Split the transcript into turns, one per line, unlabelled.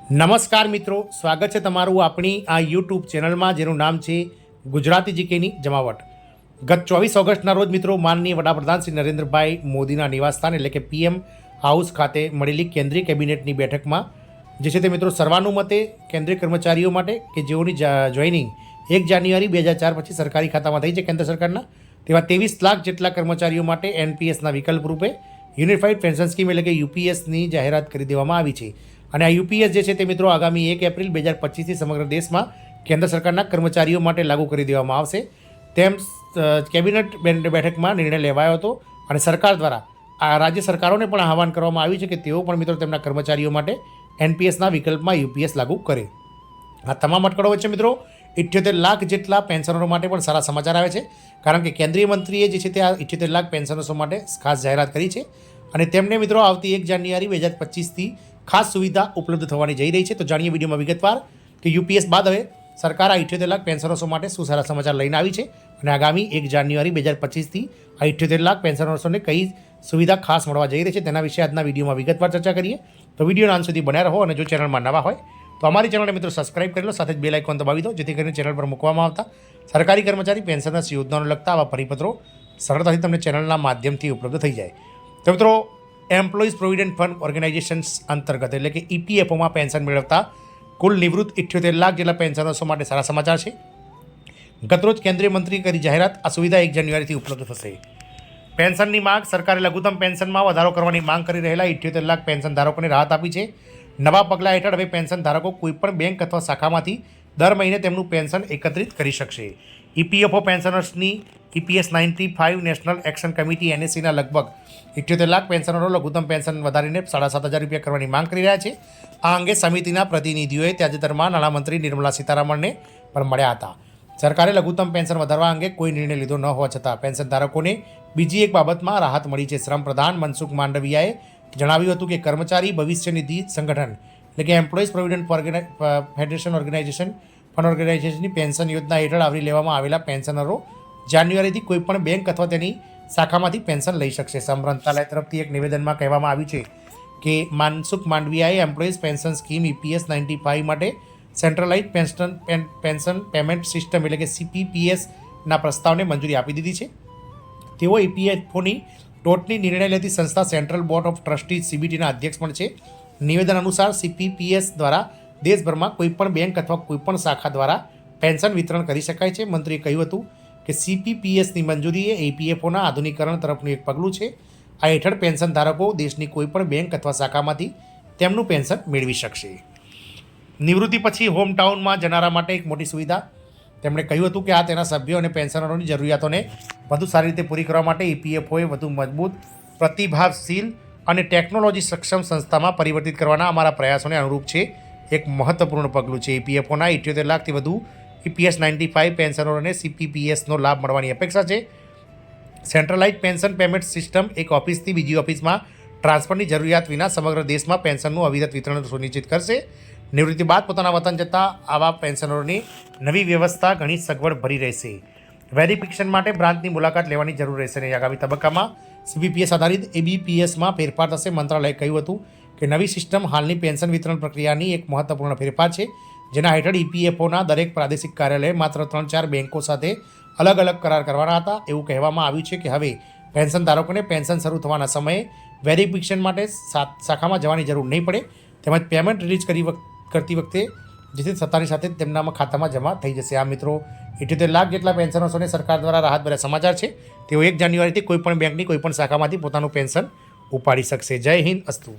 નમસ્કાર મિત્રો, સ્વાગત છે તમારું આપણી આ યુટ્યુબ ચેનલમાં જેનું નામ છે ગુજરાતી જીકેની જમાવટ। ગત 24 ઓગસ્ટના રોજ મિત્રો માનનીય વડાપ્રધાન શ્રી નરેન્દ્રભાઈ મોદીના નિવાસસ્થાન એટલે કે પીએમ હાઉસ ખાતે મળેલી કેન્દ્રીય કેબિનેટની બેઠકમાં જે છે તે મિત્રો સર્વાનુમતે કેન્દ્રીય કર્મચારીઓ માટે કે જેઓની જોઈનિંગ 1 જાન્યુઆરી 2004 પછી સરકારી ખાતામાં થઈ છે કેન્દ્ર સરકારના તેવા 23 લાખ જેટલા કર્મચારીઓ માટે એનપીએસના વિકલ્પ રૂપે યુનિફાઈડ પેન્શન સ્કીમ એટલે કે યુપીએસની જાહેરાત કરી દેવામાં આવી છે। અને આ યુપીએસ જે છે તે મિત્રો આગામી 1 એપ્રિલ 2025થી સમગ્ર દેશમાં કેન્દ્ર સરકારના કર્મચારીઓ માટે લાગુ કરી દેવામાં આવશે તેમ કેબિનેટ બેઠકમાં નિર્ણય લેવાયો હતો। અને સરકાર દ્વારા આ રાજ્ય સરકારોને પણ આહવાન કરવામાં આવ્યું છે કે તેઓ પણ મિત્રો તેમના કર્મચારીઓ માટે એનપીએસના વિકલ્પમાં યુપીએસ લાગુ કરે। આ તમામ અટકળો વચ્ચે મિત્રો 78 લાખ જેટલા પેન્શનરો માટે પણ સારા સમાચાર આવે છે, કારણ કે કેન્દ્રીય મંત્રીએ જે છે તે આ 78 લાખ પેન્શનર્સો માટે ખાસ જાહેરાત કરી છે અને તેમને મિત્રો આવતી 1 જાન્યુઆરી 2025થી ખાસ સુવિધા ઉપલબ્ધ થવાની જઈ રહી છે। તો જાણીએ વિડીયોમાં વિગતવાર કે યુપીએસ બાદ હવે સરકાર આ 78 લાખ પેન્શનર્સો માટે શું સારા સમાચાર લઈને આવી છે અને આગામી 1 જાન્યુઆરી 2025થી આ 78 લાખ પેન્શનર્સોને કઈ સુવિધા ખાસ મળવા જઈ રહી છે તેના વિશે આજના વિડીયોમાં વિગતવાર ચર્ચા કરીએ। તો વિડીયોના અંત સુધી બન્યા રહો અને જો ચેનલમાં નવા હોય તો અમારી ચેનલને મિત્રો સબસ્ક્રાઇબ કરી લો, સાથે જ બેલ આઇકોન દબાવી દો જેથી કરીને ચેનલ પર મૂકવામાં આવતા સરકારી કર્મચારી પેન્શનર્સ યોજનાઓને લગતા આવા પરિપત્રો સરળતાથી તમને ચેનલના માધ્યમથી ઉપલબ્ધ થઈ જાય। તો મિત્રો એમ્પ્લોઈઝ પ્રોવિડન્ટ ફંડ ઓર્ગેનાઇઝેશન્સ અંતર્ગત એટલે કે ઈપીએફઓમાં પેન્શન મેળવતા કુલ નિવૃત્ત 78 લાખ જેટલા પેન્શનર્સો માટે સારા સમાચાર છે। ગતરોજ કેન્દ્રીય મંત્રી કરી જાહેરાત, આ સુવિધા 1 જાન્યુઆરીથી ઉપલબ્ધ થશે। પેન્શનની માંગ, સરકારે લઘુત્તમ પેન્શનમાં વધારો કરવાની માંગ કરી રહેલા 78 લાખ પેન્શન ધારકોને રાહત આપી છે। નવા પગલાં હેઠળ હવે પેન્શન ધારકો કોઈપણ બેંક અથવા શાખામાંથી દર મહિને તેમનું પેન્શન એકત્રિત કરી શકશે। ઈપીએફઓ પેન્શનર્સની EPS 95 નેશનલ એક્શન કમિટી NSCના લગભગ 78 લાખ પેન્શનરો લઘુત્તમ પેન્શન વધારીને 7,500 રૂપિયા કરવાની માંગ કરી રહ્યા છે। આ અંગે સમિતિના પ્રતિનિધિઓએ તાજેતરમાં નાણામંત્રી નિર્મલા સીતારામનને પણ મળ્યા હતા। સરકારે લઘુત્તમ પેન્શન વધારવા અંગે કોઈ નિર્ણય લીધો ન હોવા છતાં પેન્શન ધારકોને બીજી એક બાબતમાં રાહત મળી છે। શ્રમ પ્રધાન મનસુખ માંડવિયાએ જણાવ્યું હતું કે કર્મચારી ભવિષ્ય નિધિ સંગઠન એટલે કે એમ્પ્લોઈઝ પ્રોવિડન્ટ ફેડરેશન ઓર્ગેનાઇઝેશનની પેન્શન યોજના હેઠળ આવરી લેવામાં આવેલા પેન્શનરો જાન્યુઆરીથી કોઈપણ બેંક અથવા તેની શાખામાંથી પેન્શન લઈ શકશે। શ્રમ મંત્રાલય તરફથી એક નિવેદનમાં કહેવામાં આવ્યું છે કે મનસુખ માંડવિયાએ એમ્પ્લોઈઝ પેન્શન સ્કીમ EPS 95 માટે સેન્ટ્રલાઇઝ પેન્શન પેમેન્ટ સિસ્ટમ એટલે કે CPPSના પ્રસ્તાવને મંજૂરી આપી દીધી છે। તેઓ EPFOની ટોચની નિર્ણય લેતી સંસ્થા સેન્ટ્રલ બોર્ડ ઓફ ટ્રસ્ટીઝ CBTના અધ્યક્ષ પણ છે। નિવેદન અનુસાર CPPS દ્વારા દેશભરમાં કોઈપણ બેંક અથવા કોઈપણ શાખા દ્વારા પેન્શન વિતરણ કરી શકાય છે। મંત્રીએ કહ્યું હતું કે CPPSની મંજૂરી એ EPFOના આધુનિકરણ તરફનું એક પગલું છે। આ હેઠળ પેન્શન ધારકો દેશની કોઈપણ બેંક અથવા શાખામાંથી તેમનું પેન્શન મેળવી શકશે। નિવૃત્તિ પછી હોમટાઉનમાં જનારા માટે એક મોટી સુવિધા, તેમણે કહ્યું હતું કે આ તેના સભ્યો અને પેન્શનરોની જરૂરિયાતોને વધુ સારી રીતે પૂરી કરવા માટે EPFOએ વધુ મજબૂત, પ્રતિભાશીલ અને ટેકનોલોજી સક્ષમ સંસ્થામાં પરિવર્તિત કરવાના અમારા પ્રયાસોને અનુરૂપ છે। એક મહત્વપૂર્ણ પગલું છે। EPFOના 78 લાખથી વધુ EPS 95 પેન્શનરોને CPPSનો લાભ મળવાની અપેક્ષા છે। સેન્ટ્રલાઇઝ પેન્શન પેમેન્ટ સિસ્ટમ એક ઓફિસથી બીજી ઓફિસમાં ટ્રાન્સફરની જરૂરિયાત વિના સમગ્ર દેશમાં પેન્શનનું અવિરત વિતરણ સુનિશ્ચિત કરશે। નિવૃત્તિ બાદ પોતાના વતન જતા આવા પેન્શનરોની નવી વ્યવસ્થા ઘણી સગવડ ભરી રહેશે। વેરિફિકેશન માટે બ્રાન્ચની મુલાકાત લેવાની જરૂર રહેશે અને આગામી તબક્કામાં CPPS આધારિત ABPSમાં ફેરફાર થશે। મંત્રાલયે કહ્યું હતું કે નવી સિસ્ટમ હાલની પેન્શન વિતરણ પ્રક્રિયાની એક મહત્વપૂર્ણ ફેરફાર છે, જેના હેઠળ EPFOના દરેક પ્રાદેશિક કાર્યાલયે માત્ર 3-4 બેંકો સાથે અલગ અલગ કરાર કરવાના હતા। એવું કહેવામાં આવ્યું છે કે હવે પેન્શન ધારકોને પેન્શન શરૂ થવાના સમયે વેરિફિકેશન માટે શાખામાં જવાની જરૂર નહીં પડે, તેમજ પેમેન્ટ રિલીઝ કરતી વખતે જેથી સત્તાની સાથે તેમના ખાતામાં જમા થઈ જશે। આ મિત્રો 78 લાખ જેટલા પેન્શનર્સોને સરકાર દ્વારા રાહતભર્યા સમાચાર છે। તેઓ 1 જાન્યુઆરીથી કોઈપણ બેંકની કોઈપણ શાખામાંથી પોતાનું પેન્શન ઉપાડી શકશે। જય હિન્દ, અસ્તુ।